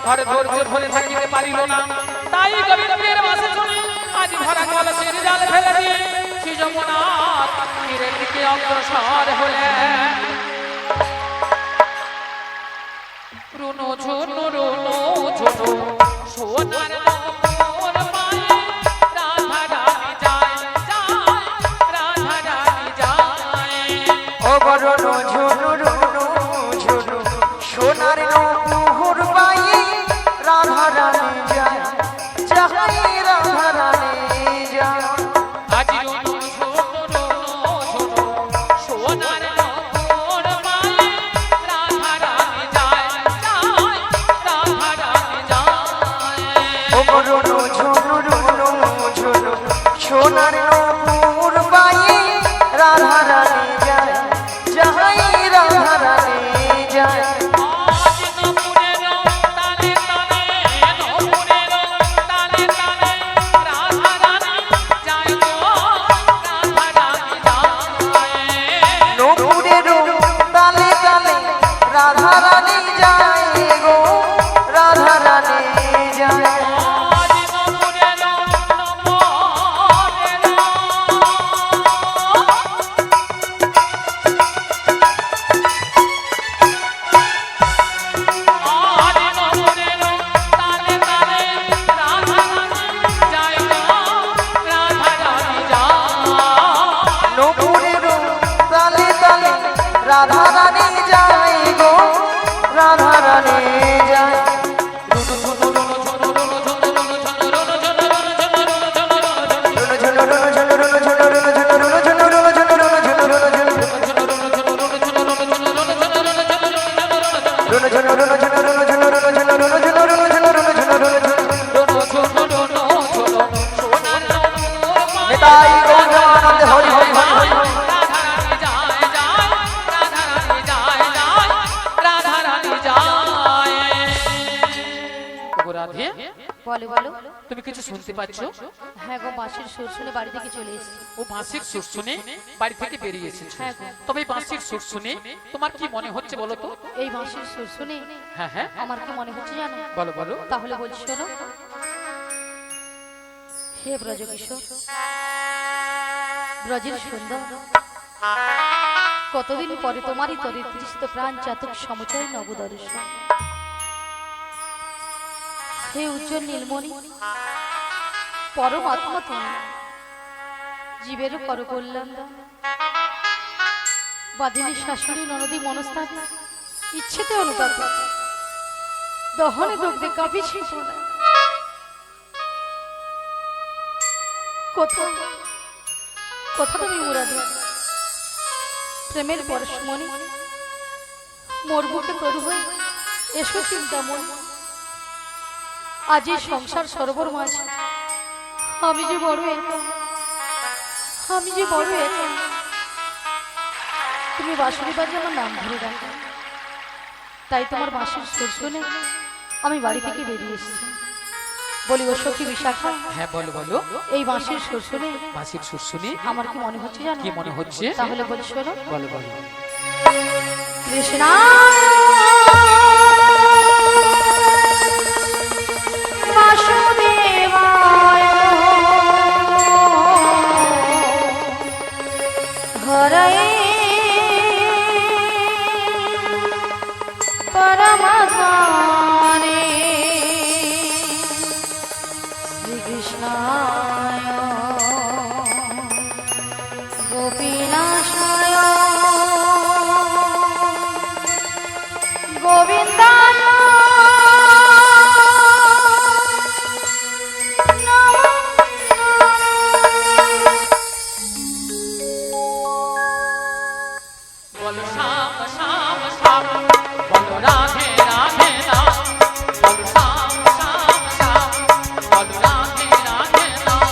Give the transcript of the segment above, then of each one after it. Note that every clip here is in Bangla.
ঘরে ধৈর্য ধরে থাকিতে পারিল না, তাই গোবিন্দের বাসে চলে আজ ভরা কলসের জাল ফেলে দিয়ে শ্রী যমুনার তীরের দিকে অগ্রসর হলেন। রুনু ঝুনু সোনার মোর পায়ে রাধা রানী যায় যায়, রাধা রানী যায়। ও রুনু ঝুনু সোনার মোর পায়ে রাধা রানী যায় যায়, রাধা রানী যায়। আজ রুনু ঝুনু সোনার মোর পায়ে রাধা রানী যায় যায়, রাধা রানী যায়। ও রুনু ঝুনু সোনার মোর পায়ে রাধা রানী যায় যায়, রাধা রানী যায়। আজ নপুরের তালে তালে, নপুরের তালে তালে রাধা রানী যায় গো, রাধা রানী যায়। নপুরের তালে তালে রাধা রানী যায় গো, রাধা রানী যায়। আজ নপুরের তালে তালে রাধা রানী যায় গো, রাধা রানী যায়। নপুরের তালে তালে রাধা রানী যায় গো, রাধা রানী যায়। নিতাই গৌরানন্দ হরি হরি হরি হরি। বলো বলো। তুমি কিছু শুনতে পাচ্ছ? হ্যাঁ গো, বাঁশির সুর শুনে বাড়ি থেকে চলে এসেছি। ও বাঁশির সুর শুনে বাড়ি থেকে বেরিয়ে এসেছে। হ্যাঁ গো। তবে এই বাঁশির সুর শুনে তোমার কি মনে হচ্ছে বলো তো? এই বাঁশির সুর শুনে হ্যাঁ হ্যাঁ, আমার কি মনে হচ্ছে জানো? বলো বলো। তাহলে বলছি শোনো। হে ব্রজকিশোর, ব্রজের সুন্দর, কতদিন পরে তোমারই তরে তৃষ্ণ প্রাণ চাতক সমচয় নবদর্শন। হে উজ্জ্বল নীলমণি, পরমাত্মা তুমি, জীবের পর কল্যাণ দাও। বাদিনী শাশুড়ি ননদী মনস্তাপ ইচ্ছেতে অনুতাপ, দহনে দগ্ধে কাঁপিছি কোথায় কোথা তুমি মুরাদি প্রেমের পরশমণি, মোর বুকে তরু হয়ে এসো চিন্তামণি। আজ এই সংসার সরোবর মাঝে আমি যে বড় একা, আমি যে বড় একা। তুমি বাঁশুরি বাজে আমার নাম ধরে রাখো, তাই তোমার বাঁশির সুর শুনে আমি বাড়ি থেকে বেরিয়ে এসেছি। বলি ও সখী বিশাখা, হ্যাঁ বলো বলো। এই বাঁশির সুর শুনে বাঁশির সুর শুনে আমার কি মনে হচ্ছে জানো? কি মনে হচ্ছে? তাহলে বলি শোনো। বলো বলো। কৃষ্ণা বাসুদেবায় হরে পরমাত্মনে শ্রীকৃষ্ণায় গোপীনাশায় গোবিন্দায় বলো শ্যাম শ্যাম শ্যাম, বলো রাধে রাধে রাম, বলো শ্যাম শ্যাম শ্যাম, বলো রাধে রাধে রাম।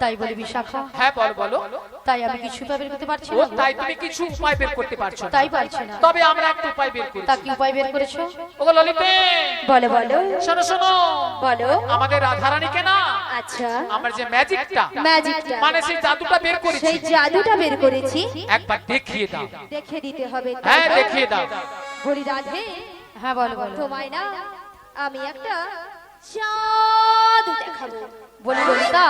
তাই বলি বিশাখা, হ্যাঁ বলো বলো। তাই আমি কিছু উপায় বের করতে পারছি ও না। তাই তুমি কিছু উপায় বের করতে পারছো না। তাই পারছি না। তবে আমরা একটা উপায় বের করি। তা কি উপায় বের করেছো? ওগো ললিতে, বলো বলো শোনো শোনো, বলো। আমাদের রাধারানীকে না আচ্ছা, আমার যে ম্যাজিকটা ম্যাজিকটা মানে সেই জাদুটা বের করেছি, সেই জাদুটা বের করেছি, একবার দেখিয়ে দাও। দেখে দিতে হবে। হ্যাঁ দেখিয়ে দাও। বলি রাধে, হ্যাঁ বলো বলো। তোমায় না আমি একটা জাদু দেখাবো। বলি ললিতা,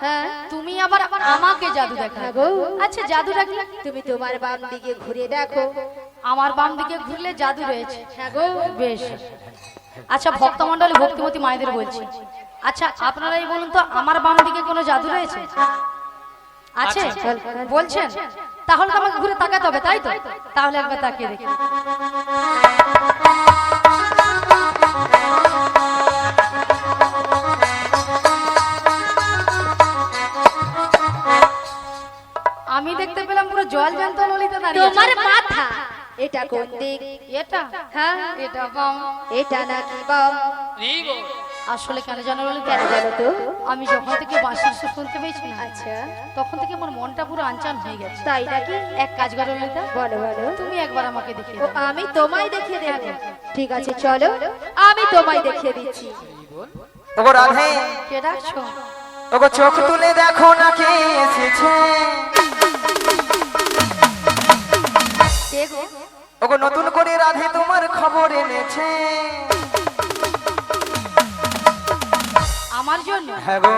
হ্যাঁ তুমি আবার আমাকে জাদু হ্যাঁ দেখাবো? গো। আচ্ছা জাদুটা কি? তুমি তোমার বাম দিকে ঘুরে দেখো। আমার বাম দিকে ঘুরলে জাদু রয়েছে? হ্যাঁ গো। বেশ। আচ্ছা ভক্তমণ্ডলী ভক্তিমতী মায়েদের বলছি, আচ্ছা আপনারাই বলুন তো আমার বাম দিকে কোনো জাদু রয়েছে? আছে বলছেন? তাহলে তো আমাকে ঘুরে তাকাতে হবে, তাই তো? তাহলে একবার তাকিয়ে দেখি। আমি দেখতে পেলাম পুরো জল জ্যান্ত ললিতা দাঁড়িয়ে আছে। তোমার মাথা এটা কোন দিক? এটা? হ্যাঁ এটা বাম। এটা নাকি বাম? এই গো, আসলে কেন জানো ললিতা? কেন বলো তো? আমি যখন থেকে বাঁশির সুর শুনতে পেয়েছি না, আচ্ছা, তখন থেকে আমার মনটা পুরো আনচান হয়ে গেছে। তাই নাকি? এক কাজ করো ললিতা, বলো বলো। তুমি একবার আমাকে দেখিয়ে ও, দাও। আমি তোমায় দেখিয়ে দেব। ঠিক আছে চলো, আমি তোমায় দেখিয়ে দিচ্ছি। ওগো রাধে, কে ডাকছো? ওগো চোখ তুলে দেখো না কে এসেছে। কে গো? ওগো নতুন করে রাধে তোমার খবর এনেছে। আমার জন্য? হ্যাঁ গো,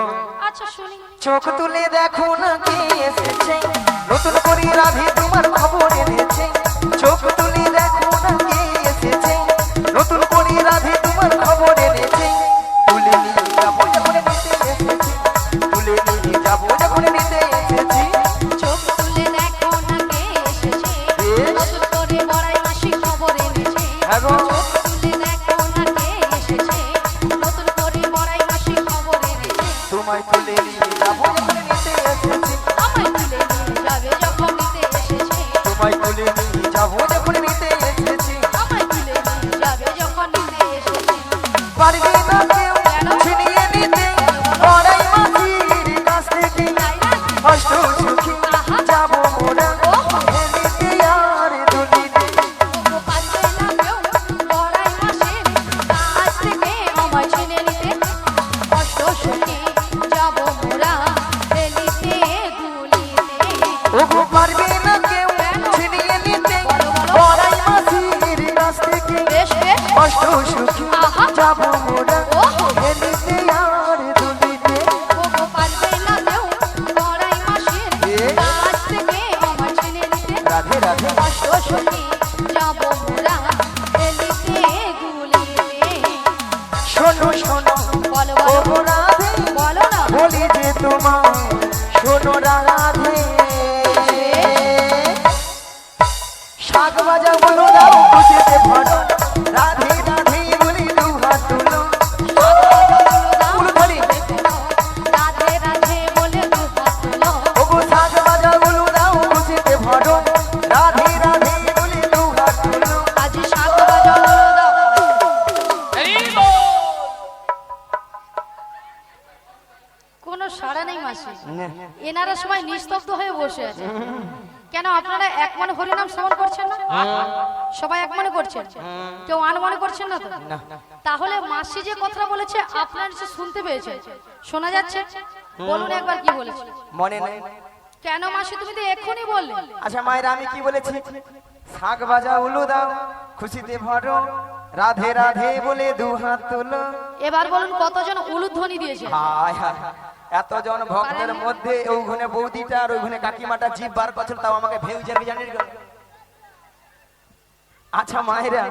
আচ্ছা শুনি। চোখ তুলে দেখো না কে এসেছে, নতুন করে রাধে তোমার খবর এনেছে। চোখ তুলে দেখো না কে এসেছে, নতুন করে রাধে তোমার খবর এনেছে। তুলে নিয়ে যাবো যখন নিতে এসেছি, তুলে নিয়ে যাবো যখন নিতে এসেছি। চোখ তুলে দেখো না কে এসেছে, নতুন করে বড়াই মাসি খবর এনেছে। হ্যাঁ গো, চোখ তুলে দেখো না কে এসেছে, নতুন করে বড়াই মাসি খবর এনেছে। তোমায় তুলে নিয়ে যাবো যখন নিতে এসেছি, আমায় তুলে নিয়ে যাবে যখন নিতে এসেছে। তোমায় তুলে নিয়ে যাবো যখন নিতে এসেছি। আমায় তুলে নিয়ে যাবে যখন নিতে এসেছে। পারবে না কেউ ছিনিয়ে নিতে বড়াই মাঝির কাছ থেকে। তাই না? অষ্ট সুখী যাবো মোরা হেলিতে আর দুলিতে। ও পারবে না কেউ বড়াই মাসির কাছ থেকে আমায় ছিনে নিতে। কষ্ট সুখে যাবো মোরা হেলিতে দুলিতে। ওগো পারবে না কেউ ছিনিয়ে নিতে বড়াই মাঝির কাছ থেকে। বেশ বেশ। অষ্ট সুখী যাবো মোরা হেলিতে আর দুলিতে। ওগো পারবে না কেউ বড়াই মাসির কাছ থেকে আমায় ছিনে নিতে। রাধে রাধে, কষ্ট সুখে যাবো মোরা হেলিতে দুলিতে। শোনো শোনো বলো বলো ওগো রাধে, বলো না। বলি যে তোমায় শোনো রাধে। শাক ভাজা বলো দাও খুশিতে ভরো, রাধে রাধে বলি দু হাত তুলো। উলুধ্বনি। রাধে রাধে বলে দু হাত তোলো। ওগো শাক ভাজা বলো দাও খুশিতে ভরো, রাধে রাধে বলি দু হাত তুলো। আজ শাক ভাজা বলে দাও। এই গো, কোনো সাড়া নেই মাসি। এনারা সবাই নিস্তব্ধ হয়ে বসে আছে। কেন আপনারা এক মনে হরিনাম শ্রবণ করছেন না? সবাই এক মনে করছেন, কেউ আন মনে করছেন না তো? তাহলে মাসি যে কথা বলেছে আপনারা যে শুনতে পেয়েছেন, শোনা যাচ্ছে? বলুন একবার কি বলেছে? মনে নেই? কেন মাসি তুমি তো এক্ষুনি বললে? আচ্ছা মায়েরা আমি কি বলেছি? শাক ভাজা উলু দাও খুশিতে ভরো, রাধে রাধে বলে দু হাত তুলো। এবার বলুন কতজন উলুধ্বনি দিয়েছে? হায় হায়, এতজন ভক্তের মধ্যে ওখানে বৌদিটা আর ওখানে কাকিমাটা জিভ বার করছিল, তাও আমাকে ভেউ যাবে জানিস গো। আচ্ছা মায়েরা,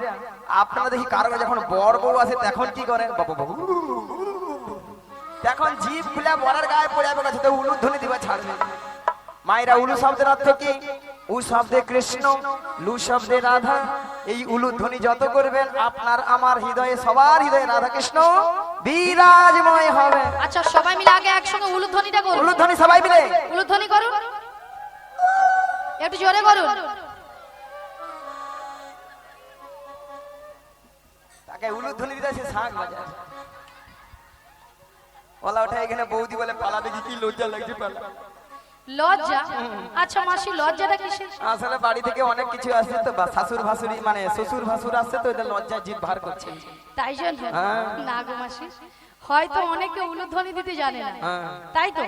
আপনারা দেখি কারো যখন বড় বউ আসে তখন কি করেন? বাবু বাবু তখন জিভ খুলে বড়ার গায়ে পড়ে যাবে, কাছে তো উলুধ্বনি দিবা ছাড়বে। মায়েরা উলু শব্দের অর্থ কি? উ শব্দে কৃষ্ণ, লু শব্দে রাধা। এই উলুধ্বনি যত করবেন আপনার আমার হৃদয়ে, সবার হৃদয়ে রাধা কৃষ্ণ বিরাজময় হবে। আচ্ছা সবাই মিলে আগে একসঙ্গে উলুধ্বনিটা করুন। উলুধ্বনি সবাই মিলে উলুধ্বনি করুন, একটু জোরে করুন। তাকে উলুধ্বনি দিতে সে শাঁখ বাজায়। ওলা ওঠা এখানে বৌদি বলে পালা দেখি কি লজ্জা লাগছে পালা। লজ্জা? আচ্ছা মাসি লজ্জাটা কিসের? আসলে বাড়ি থেকে অনেক কিছু আসছে তো, শাশুর ভাসুরি মানে শ্বশুর ভাসুর আসছে তো, এটা লজ্জা জিভ ভার করছে। তাই জন্য? না গো মাসি, হয়তো অনেকে উলুধ্বনি দিতে জানে না, তাই তো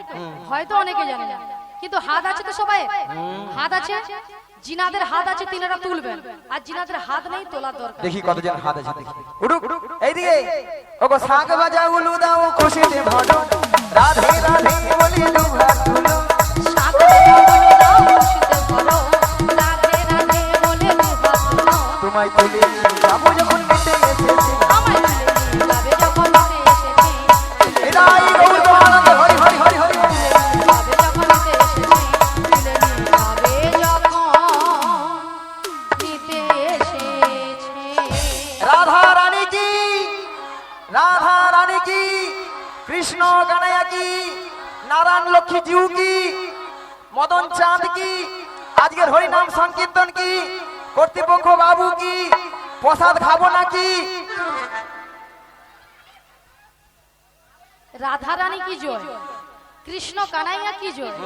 হয়তো অনেকে জানে না, কিন্তু হাত আছে তো সবাই, হাত আছে। জিনাদের হাত আছে তিনারা তুলবেন, আর জিনাদের হাত নেই তোলার দরকার। দেখি কতজন হাত আছে দেখি। উড়ুক এইদিকে ওগো শাক বাজা উলু দাও খুশিতে ভরো, রাধে রাধে বলি দু হাত তুলো। শাক বাজা উলু দাও খুশিতে ভরো, রাধে রাধে বলে দু হাত তুলো। তোমায় তুলে যাবো যখন মেতে এসেছি, আমায় তুলে নিয়ে যাবে যখন মেতে এসেছি। এরাই গৌর আনন্দ হরি হরি হরি হরি। যাবে যখন মেতে এসেছি, তুলে নিয়ে যাবে যখন নিতে এসেছে। রাধা রানী কি, রাধা রানী কি, কৃষ্ণ কানাইয়া কি, নারায়ণ লক্ষ্মী জিউ কি, মদন চাঁদ কি, আজকের হরিনাম সংকীর্তন কি, কর্তৃপক্ষ বাবু কি, প্রসাদ খাবো নাকি? রাধা রানী কি জয়, কৃষ্ণ কানাইয়া কি জয়,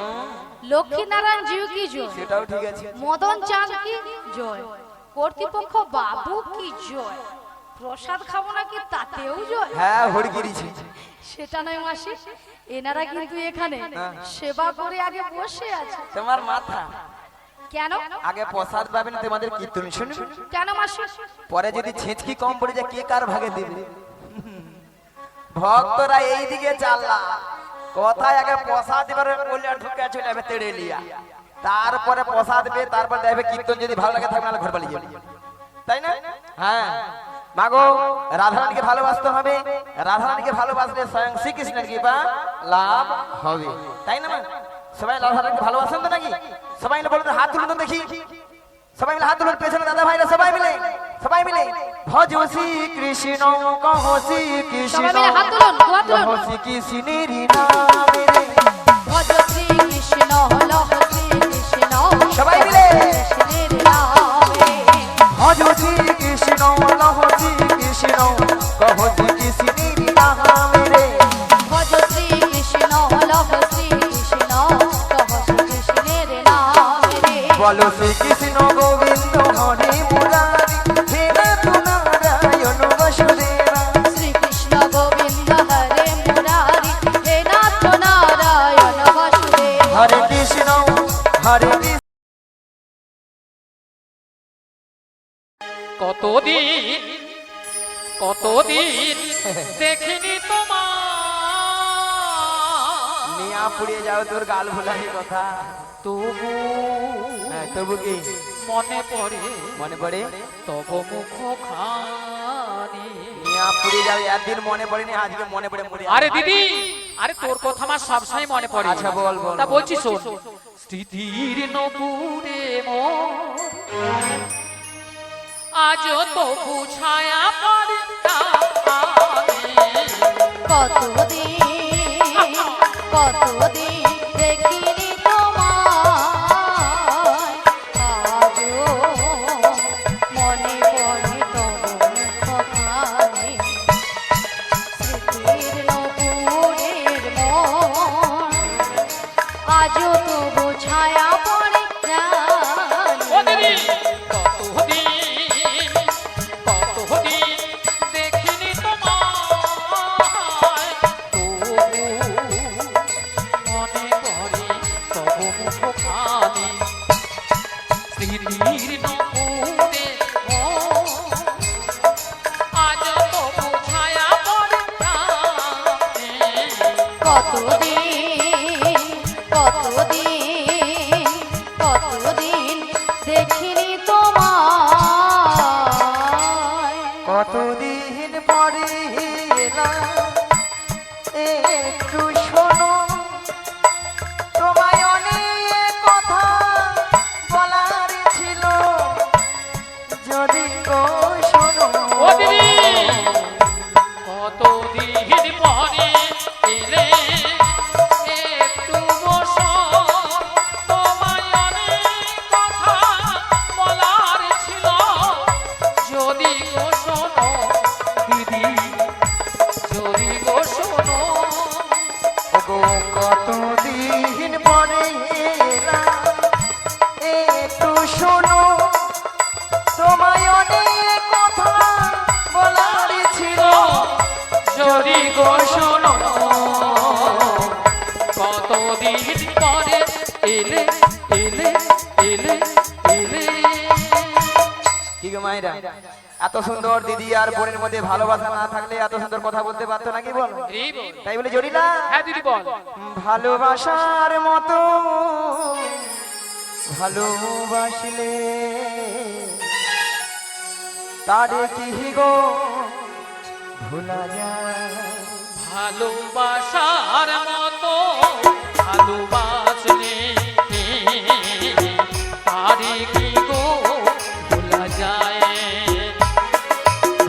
লক্ষ্মী নারায়ণ জিউ কি জয়, সেটাও ঠিক আছে। মদন চাঁদ কি জয়, কর্তৃপক্ষ বাবু কি জয়, প্রসাদ খাবো নাকি তাতেও জয়। হ্যাঁ হরিগিরিছি। সেটা নয় মাসি, এনারা কিন্তু এখানে সেবা করে আগে বসে আছে। তোমার মাথা কেন? আগে প্রসাদ পাবেন তোমাদের কীর্তন শুনবে, কেন মাসি? পরে যদি ছেঁচকি কম পড়ে যায় কে কার ভাগে দিবে? ভক্তরা এইদিকে চাল্লা কোথায় আগে প্রসাদ এবারে বলে ঢুকে চলে যাবে তেড়ে লিয়া, তারপরে প্রসাদ পেয়ে তারপর দেখবে কীর্তন যদি ভালো লাগে থাকবে, নাহলে ঘর পালিয়ে যাবে, তাই না? হ্যাঁ মাগো, রাধারানীকে ভালোবাসতে হবে, রাধারানীকে ভালোবাসলে স্বয়ং শ্রীকৃষ্ণের কৃপা লাভ হবে, তাই না? সবাই রাধারানীকে ভালোবাসেন তো নাকি? সবাই মিলে বলুন, হাত তুলুন তো দেখি, সবাই মিলে হাত তুলুন, পেছনে দাদা ভাইরা সবাই মিলে, সবাই মিলে ভজ শ্রী কৃষ্ণ কহ শ্রী কৃষ্ণ, সবাই মিলে হাত তুলুন, হাত তুলুন। কহ শ্রী কৃষ্ণের নামে রে। ভজ শ্রী কৃষ্ণ লহ শ্রী কৃষ্ণ, সবাই মিলে কৃষ্ণের নামে। ভজ শ্রী কৃষ্ণ লহ শ্রী কৃষ্ণ, কহ শ্রী কৃষ্ণের নামে রে। ভজ শ্রী কৃষ্ণ লহ শ্রী কৃষ্ণ, কহ শ্রী কৃষ্ণের নামে রে। বলো শ্রীকৃষ্ণ গোবিন্দ হরে মুরারি, হে নাথ নারায়ণ বাসুদেবা। শ্রীকৃষ্ণ গোবিন্দ হরে মুরারি, হে নাথ নারায়ণ বাসুদেব। হরে কৃষ্ণ হরে কৃষ্ণ। কতদিন কতদিন দেখিনি তোমার, নিয়া পুড়িয়ে যাও তোর গাল ভুলানি কথা। তবু হ্যাঁ তবু কি মনে পড়ে, মনে পড়ে? তব মুখ খানি। নিয়া পুড়িয়ে যাও, একদিন মনে পড়েনি, আজকে মনে পড়ে মরে। আরে দিদি, আরে তোর কথা আমার সবসময় মনে পড়ে। আচ্ছা বল বল। তা বলছি শোন, স্মৃতির নপুরে মোর আজও তো বুঝায়া পড়ে না আমি। কতদিন কতদিন দেখিনি তোমায়, আজও মনে পড়ে তব মুখখানি। স্মৃতির নপুরের মন আজও তবু ছায়া পড়ে ও জানি। দিদি, কতদিন দেখিনি তোমায়, তবু মনে পড়ে তব মুখ খানি। স্মৃতির নপুরে মোর আজও তো বুঝায়া পড়ে না আমি। কতদিন কতদিন এলে এলে এলে এলে কি গো মায়েরা, এত সুন্দর দিদি আর বোনের মধ্যে ভালোবাসা না থাকলে এত সুন্দর কথা বলতে পারতো নাকি বল? এই বল। তাই বলে জড়িলা হ্যাঁ দিদি বল। ভালোবাসার মতো ভালোবাসলে তারে কি গো ভোলা যায়? ভালোবাসার মতো ভালোবাসলে তারে কি গো ভোলা যায়?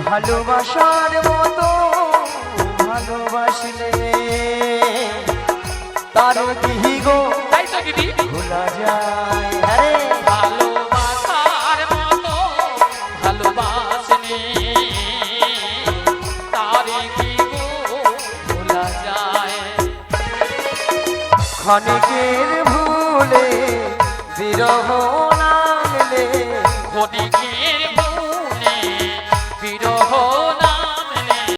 ভালোবাসার মতো ভালোবাসলে তারে কি গো তাই তো দিদি। ভোলা যায়? আরে ভালোবাসার মতো ভালোবাসলে তারে কি গো ভোলা যায়? ক্ষণিকের ভুলে বিরহ নামলে ক্ষণিকে